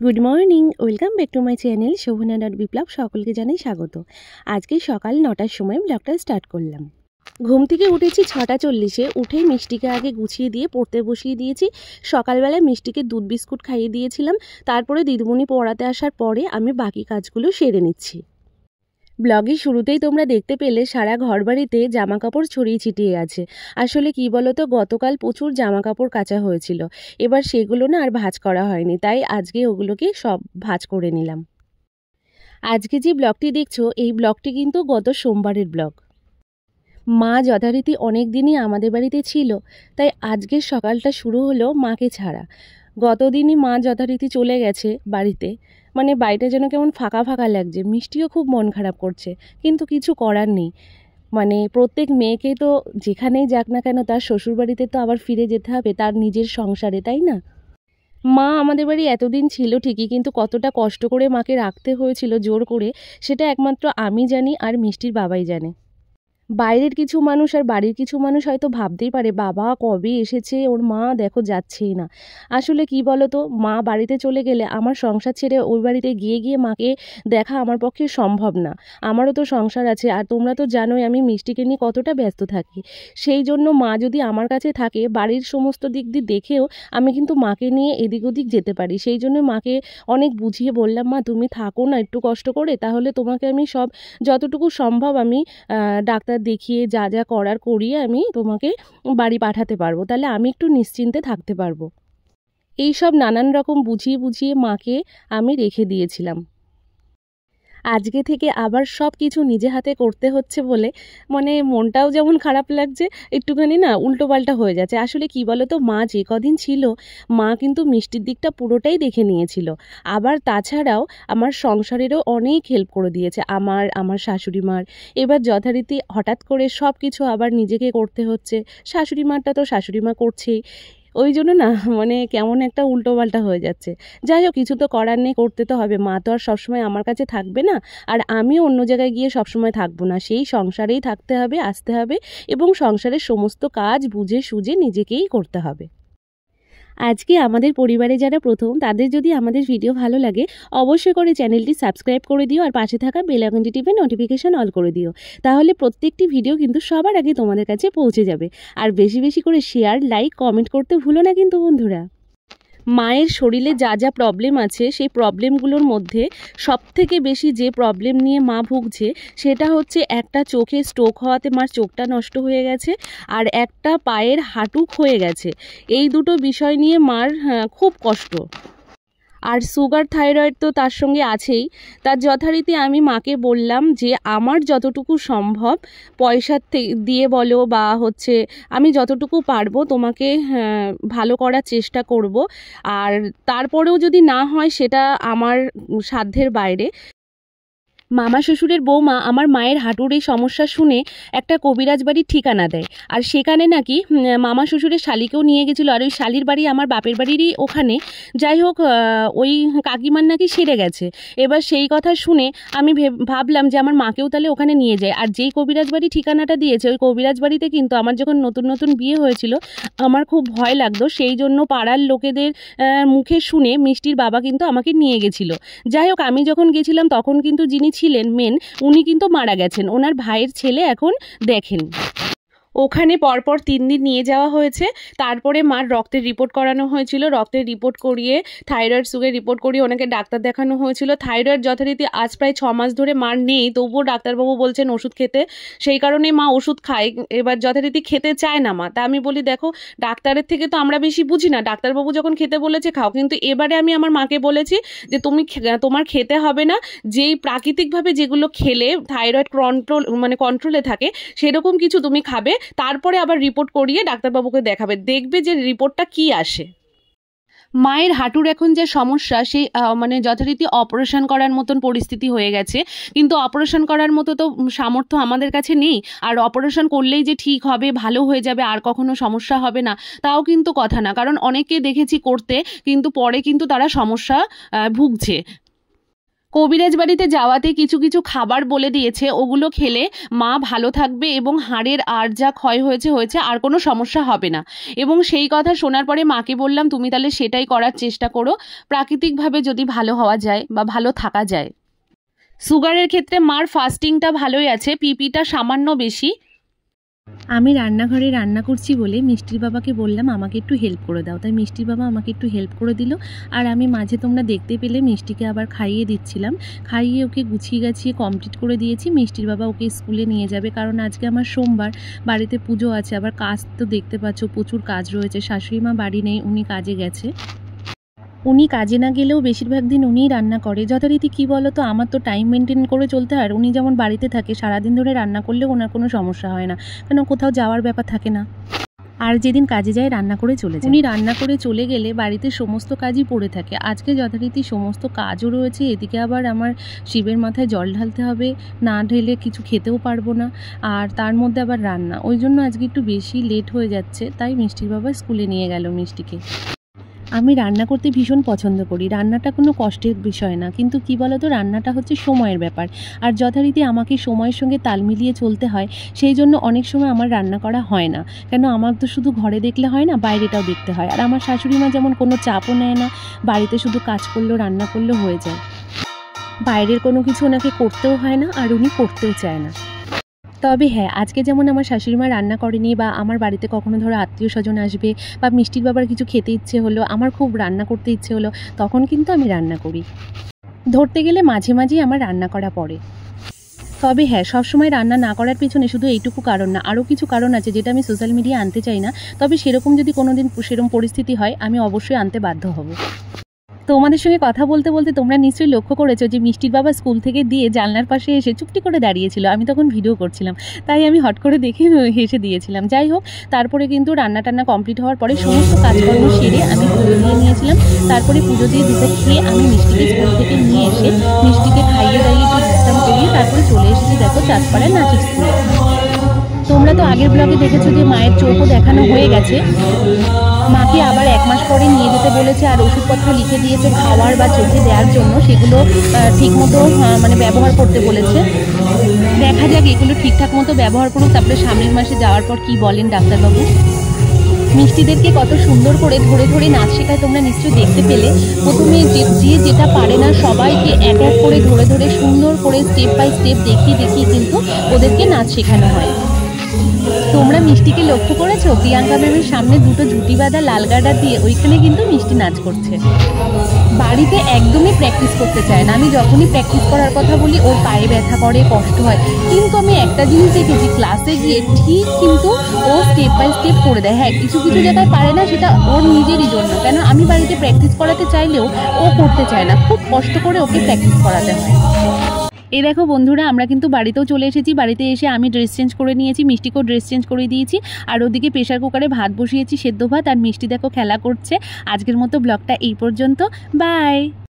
Good morning, welcome back to my channel Shobhana dot Biplab. সকলকে জানাই স্বাগত। আজকে সকাল 9টার সময় ব্লগটা স্টার্ট করলাম। ঘুম থেকে উঠেছি 6:40-এ। উঠেই মিষ্টিকে আগে গুছিয়ে দিয়ে পড়তে বসিয়ে দিয়েছি। সকালবেলায় মিষ্টিকে দুধ বিস্কুট খাইয়ে দিয়েছিলাম। তারপরে দিদিমণি পড়াতে আসার পরে আমি বাকি কাজগুলো সেরে নিচ্ছি। ব্লগের শুরুতেই তোমরা দেখতে পেলে সারা ঘরবাড়িতে জামা কাপড় ছড়িয়ে ছিটিয়ে আছে। আসলে কি বলো তো, গতকাল প্রচুর জামা কাপড় কাচা হয়েছিল। এবার সেগুলো না আর ভাঁজ করা হয়নি, তাই আজকে ওগুলোকে সব ভাঁজ করে নিলাম। আজকে যে ব্লগটি দেখছো, এই ব্লগটি কিন্তু গত সোমবারের ব্লগ। মা যথারীতি অনেক দিনই আমাদের বাড়িতে ছিল, তাই আজকের সকালটা শুরু হলো মাকে ছাড়া। গতদিনই মা যথারীতি চলে গেছে বাড়িতে। মানে বাড়িটা যেন কেমন ফাঁকা ফাঁকা লাগছে। মিষ্টিও খুব মন খারাপ করছে, কিন্তু কিছু করার নেই। মানে প্রত্যেক মেয়েকে তো যেখানেই যাক না কেন তার শ্বশুরবাড়িতে তো আবার ফিরে যেতে হবে তার নিজের সংসারে, তাই না? মা আমাদের বাড়ি এতদিন ছিল ঠিকই, কিন্তু কতটা কষ্ট করে মাকে রাখতে হয়েছিল জোর করে, সেটা একমাত্র আমি জানি আর মিষ্টির বাবাই জানে। বাইরের কিছু মানুষ আর বাড়ির কিছু মানুষ হয়তো ভাবতেই পারে বাবা কবে এসেছে, ওর মা দেখো যাচ্ছেই না। আসলে কি বলো তো, মা বাড়িতে চলে গেলে আমার সংসার ছেড়ে ওই বাড়িতে গিয়ে গিয়ে মাকে দেখা আমার পক্ষে সম্ভব না। আমারও তো সংসার আছে, আর তোমরা তো জানোই আমি মিষ্টিকে নিয়ে কতটা ব্যস্ত থাকি। সেই জন্য মা যদি আমার কাছে থাকে, বাড়ির সমস্ত দিক দিয়ে দেখেও আমি কিন্তু মাকে নিয়ে এদিক ওদিক যেতে পারি। সেই জন্য মাকে অনেক বুঝিয়ে বললাম, মা তুমি থাকো না একটু কষ্ট করে, তাহলে তোমাকে আমি সব যতটুকু সম্ভব আমি ডাক্তার দেখিয়ে যা যা করার করিয়ে আমি তোমাকে বাড়ি পাঠাতে পারবো, তাহলে আমি একটু নিশ্চিন্তে থাকতে পারবো। এই সব নানান রকম বুঝিয়ে বুঝিয়ে মাকে আমি রেখে দিয়েছিলাম। আজকে থেকে আবার সব কিছু নিজে হাতে করতে হচ্ছে বলে মানে মনটাও যেমন খারাপ লাগছে, একটুখানি না উল্টোপাল্টা হয়ে যাচ্ছে। আসলে কি বলো তো, মা যে কদিন ছিল মা কিন্তু মিষ্টির দিকটা পুরোটাই দেখে নিয়েছিল। আবার তাছাড়াও আমার সংসারেরও অনেক হেল্প করে দিয়েছে আমার শাশুড়ি মার। এবার যথারীতি হঠাৎ করে সব কিছু আবার নিজেকে করতে হচ্ছে। শাশুড়ি মারটা তো শাশুড়ি মা করছেই, ওই জন্য না মানে কেমন একটা উল্টোপাল্টা হয়ে যাচ্ছে। যাই হোক, কিছু তো করার নেই, করতে তো হবে। মা তো আর সবসময় আমার কাছে থাকবে না, আর আমিও অন্য জায়গায় গিয়ে সবসময় থাকবো না। সেই সংসারেই থাকতে হবে, আসতে হবে, এবং সংসারের সমস্ত কাজ বুঝে সুঝে নিজেকেই করতে হবে। আজকে আমাদের পরিবারে যারা প্রথম, তাদের যদি আমাদের ভিডিও ভালো লাগে অবশ্যই করে চ্যানেলটি সাবস্ক্রাইব করে দিও, আর পাশে থাকা বেল আইকনটি টিপে নোটিফিকেশন অল করে দিও। তাহলে প্রত্যেকটি ভিডিও কিন্তু সবার আগে তোমাদের কাছে পৌঁছে যাবে। আর বেশি বেশি করে শেয়ার, লাইক, কমেন্ট করতে ভুলো না কিন্তু বন্ধুরা। মায়ের শরীরে যা যা প্রবলেম আছে, সেই প্রবলেমগুলোর মধ্যে সবথেকে বেশি যে প্রবলেম নিয়ে মা ভুগছে সেটা হচ্ছে একটা চোখে স্ট্রোক হওয়াতে মার চোখটা নষ্ট হয়ে গেছে, আর একটা পায়ের হাঁটু ক্ষয়ে গেছে। এই দুটো বিষয় নিয়ে মার খুব কষ্ট। আর সুগার, থাইরয়েড তো তার সঙ্গে আছেই। তার যথারীতি আমি মাকে বললাম যে আমার যতটুকু সম্ভব পয়সা দিয়ে বলো বা হচ্ছে আমি যতটুকু পারবো তোমাকে ভালো করার চেষ্টা করব। আর তারপরেও যদি না হয় সেটা আমার সাধ্যের বাইরে। মামা শ্বশুরের বৌমা আমার মায়ের হাঁটুর এই সমস্যা শুনে একটা কবিরাজ বাড়ির ঠিকানা দেয়, আর সেখানে নাকি মামা শ্বশুরের শালিকেও নিয়ে গেছিলো, আর ওই শালির বাড়ি আমার বাপের বাড়িরই ওখানে। যাই হোক, ওই কাকিমার নাকি সেরে গেছে। এবার সেই কথা শুনে আমি ভাবলাম যে আমার মাকেও তাহলে ওখানে নিয়ে যায়। আর যেই কবিরাজ বাড়ি ঠিকানাটা দিয়েছে, ওই কবিরাজ বাড়িতে কিন্তু আমার যখন নতুন নতুন বিয়ে হয়েছিল আমার খুব ভয় লাগতো। সেই জন্য পাড়ার লোকেদের মুখে শুনে মিষ্টির বাবা কিন্তু আমাকে নিয়ে গেছিলো। যাই হোক, আমি যখন গেছিলাম তখন কিন্তু যিনি ছিলেন মেন, উনি কিন্তু মারা গেছেন। ওনার ভাইয়ের ছেলে এখন দেখেন। ওখানে পরপর 3 দিন নিয়ে যাওয়া হয়েছে। তারপরে মার রক্তের রিপোর্ট করানো হয়েছিল। রক্তের রিপোর্ট করিয়ে থাইরয়েড, সুগার রিপোর্ট করিয়ে ওনাকে ডাক্তার দেখানো হয়েছিল। থাইরয়েড যথারীতি আজ প্রায় 6 মাস ধরে মার নেই, তবুও ডাক্তারবাবু বলছেন ওষুধ খেতে। সেই কারণে মা ওষুধ খায়। এবার যথারীতি খেতে চায় না মা। তা আমি বলি দেখো, ডাক্তারের থেকে তো আমরা বেশি বুঝি না, ডাক্তারবাবু যখন খেতে বলেছে খাও। কিন্তু এবারে আমি আমার মাকে বলেছি যে তোমার খেতে হবে না, যেই প্রাকৃতিকভাবে যেগুলো খেলে থাইরয়েড কন্ট্রোলে থাকে সেরকম কিছু তুমি খাবে, তারপরে আবার রিপোর্ট করিয়ে ডাক্তারবাবুকে দেখাবে, দেখবে যে রিপোর্টটা কি আসে। মায়ের হাঁটুর এখন যে সমস্যা, সেই যথারীতি অপারেশন করার মতন পরিস্থিতি হয়ে গেছে, কিন্তু অপারেশন করার মতো তো সামর্থ্য আমাদের কাছে নেই। আর অপারেশন করলেই যে ঠিক হবে, ভালো হয়ে যাবে, আর কখনো সমস্যা হবে না, তাও কিন্তু কথা না। কারণ অনেকে দেখেছি করতে, কিন্তু পরে কিন্তু তারা সমস্যা ভুগছে। কবিরাজ বাড়িতে যাওয়াতে কিছু কিছু খাবার বলে দিয়েছে, ওগুলো খেলে মা ভালো থাকবে এবং হাড়ের আর যা ক্ষয় হয়েছে আর কোনো সমস্যা হবে না। এবং সেই কথা শোনার পরে মাকে বললাম তুমি তাহলে সেটাই করার চেষ্টা করো, প্রাকৃতিকভাবে যদি ভালো হওয়া যায় বা ভালো থাকা যায়। সুগারের ক্ষেত্রে মার ফাস্টিংটা ভালোই আছে, পিপিটা সামান্য বেশি। আমি রান্নাঘরে রান্না করছি বলে মিষ্টির বাবাকে বললাম আমাকে একটু হেল্প করে দাও, তাই মিষ্টির বাবা আমাকে একটু হেল্প করে দিল। আর আমি মাঝে তোমরা দেখতে পেলে মিষ্টিকে আবার খাইয়ে দিচ্ছিলাম, খাইয়ে ওকে গুছিয়ে গাছিয়ে কমপ্লিট করে দিয়েছি। মিষ্টির বাবা ওকে স্কুলে নিয়ে যাবে, কারণ আজকে আমার সোমবার, বাড়িতে পুজো আছে, আবার কাজ তো দেখতে পাচ্ছ প্রচুর কাজ রয়েছে। শাশুড়ি মা বাড়ি নেই, উনি কাজে গেছে। উনি কাজে না গেলেও বেশিরভাগ দিন উনিই রান্না করে। যথারীতি কী বলো তো, আমার তো টাইম মেনটেন করে চলতে হয়। উনি যেমন বাড়িতে থাকে সারাদিন ধরে রান্না করলেও ওনার কোনো সমস্যা হয় না, কেন কোথাও যাওয়ার ব্যাপার থাকে না। আর যেদিন কাজে যায় রান্না করে চলে যায়। উনি রান্না করে চলে গেলে বাড়িতে সমস্ত কাজই পড়ে থাকে। আজকে যথারীতি সমস্ত কাজও রয়েছে, এদিকে আবার আমার শিবের মাথায় জল ঢালতে হবে, না ঢেলে কিছু খেতেও পারবো না, আর তার মধ্যে আবার রান্না। ওই জন্য আজকে একটু বেশি লেট হয়ে যাচ্ছে, তাই মিষ্টির বাবা স্কুলে নিয়ে গেল মিষ্টিকে। আমি রান্না করতে ভীষণ পছন্দ করি, রান্নাটা কোনো কষ্টের বিষয় না, কিন্তু কি বলো তো, রান্নাটা হচ্ছে সময়ের ব্যাপার। আর যথারীতি আমাকে সময়ের সঙ্গে তাল মিলিয়ে চলতে হয়, সেই জন্য অনেক সময় আমার রান্না করা হয় না। কেন, আমার তো শুধু ঘরে দেখলে হয় না, বাইরেটাও দেখতে হয়। আর আমার শাশুড়ি মা যেমন কোনো চাপও নেয় না, বাড়িতে শুধু কাজ করলেও রান্না করলেও হয়ে যায়, বাইরের কোনো কিছু ওনাকে করতেও হয় না, আর উনি করতেও চায় না। তবে হ্যাঁ, আজকে যেমন আমার শাশুড়ি মা রান্না করেনি, বা আমার বাড়িতে কখনো ধরো আত্মীয় স্বজন আসবে, বা মিষ্টির বাবার কিছু খেতে ইচ্ছে হলো, আমার খুব রান্না করতে ইচ্ছে হলো, তখন কিন্তু আমি রান্না করি। ধরতে গেলে মাঝে মাঝেই আমার রান্না করা পড়ে। তবে হ্যাঁ, সবসময় রান্না না করার পেছনে শুধু এইটুকু কারণ না, আরও কিছু কারণ আছে যেটা আমি সোশ্যাল মিডিয়া আনতে চাই না। তবে সেরকম যদি কোনো দিন সেরকম পরিস্থিতি হয়, আমি অবশ্যই আনতে বাধ্য হব। তোমাদের সঙ্গে কথা বলতে বলতে তোমরা নিশ্চয়ই লক্ষ্য করেছো যে মিষ্টির বাবা স্কুল থেকে দিয়ে জানলার পাশে এসে চুপটি করে দাঁড়িয়েছিল। আমি তখন ভিডিও করছিলাম, তাই আমি হট করে দেখে হেসে দিয়েছিলাম। যাই হোক, তারপরে কিন্তু রান্না টান্না কমপ্লিট হওয়ার পরে সমস্ত কাজকর্ম সেরে আমি পুজো দিয়ে নিয়েছিলাম। তারপরে পুজো দিয়ে দুটো খেয়ে আমি মিষ্টিকে স্কুল থেকে নিয়ে এসে মিষ্টিকে খাইয়ে দাইয়ে একটু বিশ্রাম করিয়ে তারপরে চলে এসেছি দেখো চাঁদপাড়ার নাচের স্কুলে। তোমরা তো আগের ব্লগে দেখেছো যে মায়ের চোখও দেখানো হয়ে গেছে। মাকে আবার 1 মাস পরে নিয়ে যেতে বলেছে, আর ওষুধপত্র লিখে দিয়েছে খাওয়ার বা চোখে দেওয়ার জন্য, সেগুলো ঠিকমতো মানে ব্যবহার করতে বলেছে। দেখা যাক এগুলো ঠিকঠাক মতো ব্যবহার করুক, তারপরে সামনের মাসে যাওয়ার পর কি বলেন ডাক্তারবাবু। মিষ্টিদেরকে কত সুন্দর করে ধরে ধরে নাচ শেখায় তোমরা নিশ্চয়ই দেখতে পেলে। প্রথমে যে যেটা পারে না সবাইকে এক এক করে ধরে ধরে সুন্দর করে স্টেপ বাই স্টেপ দেখিয়ে দেখিয়ে কিন্তু ওদেরকে নাচ শেখানো হয়। তোমরা মিষ্টিকে লক্ষ্য করেছো, প্রিয়াঙ্কা ম্যামের সামনে দুটো ঝুটি বাঁধা লাল গার্ডার দিয়ে ওইখানে কিন্তু মিষ্টি নাচ করছে। বাড়িতে একদমই প্র্যাকটিস করতে চায় না। আমি যখনই প্র্যাকটিস করার কথা বলি ওর পায়ে ব্যথা করে, কষ্ট হয়। কিন্তু আমি একটা জিনিস দেখেছি, ক্লাসে গিয়ে ঠিক কিন্তু ও স্টেপ বাই স্টেপ করে দেয়। হ্যাঁ, কিছু কিছু জায়গায় পারে না, সেটা ওর নিজেরই জন্য। কেন, আমি বাড়িতে প্র্যাকটিস করাতে চাইলেও ও করতে চায় না, খুব কষ্ট করে ওকে প্র্যাকটিস করাতে হয়। এই দেখো বন্ধুরা, আমরা কিন্তু বাড়িতেও চলে এসেছি। বাড়িতে এসে আমি ড্রেস চেঞ্জ করে নিয়েছি, মিষ্টিকেও ড্রেস চেঞ্জ করে দিয়েছি, আর ওদিকে প্রেশার কুকারে ভাত বসিয়েছি, সেদ্ধ ভাত। আর মিষ্টি দেখো খেলা করছে। আজকের মতো ব্লগটা এই পর্যন্ত, বাই।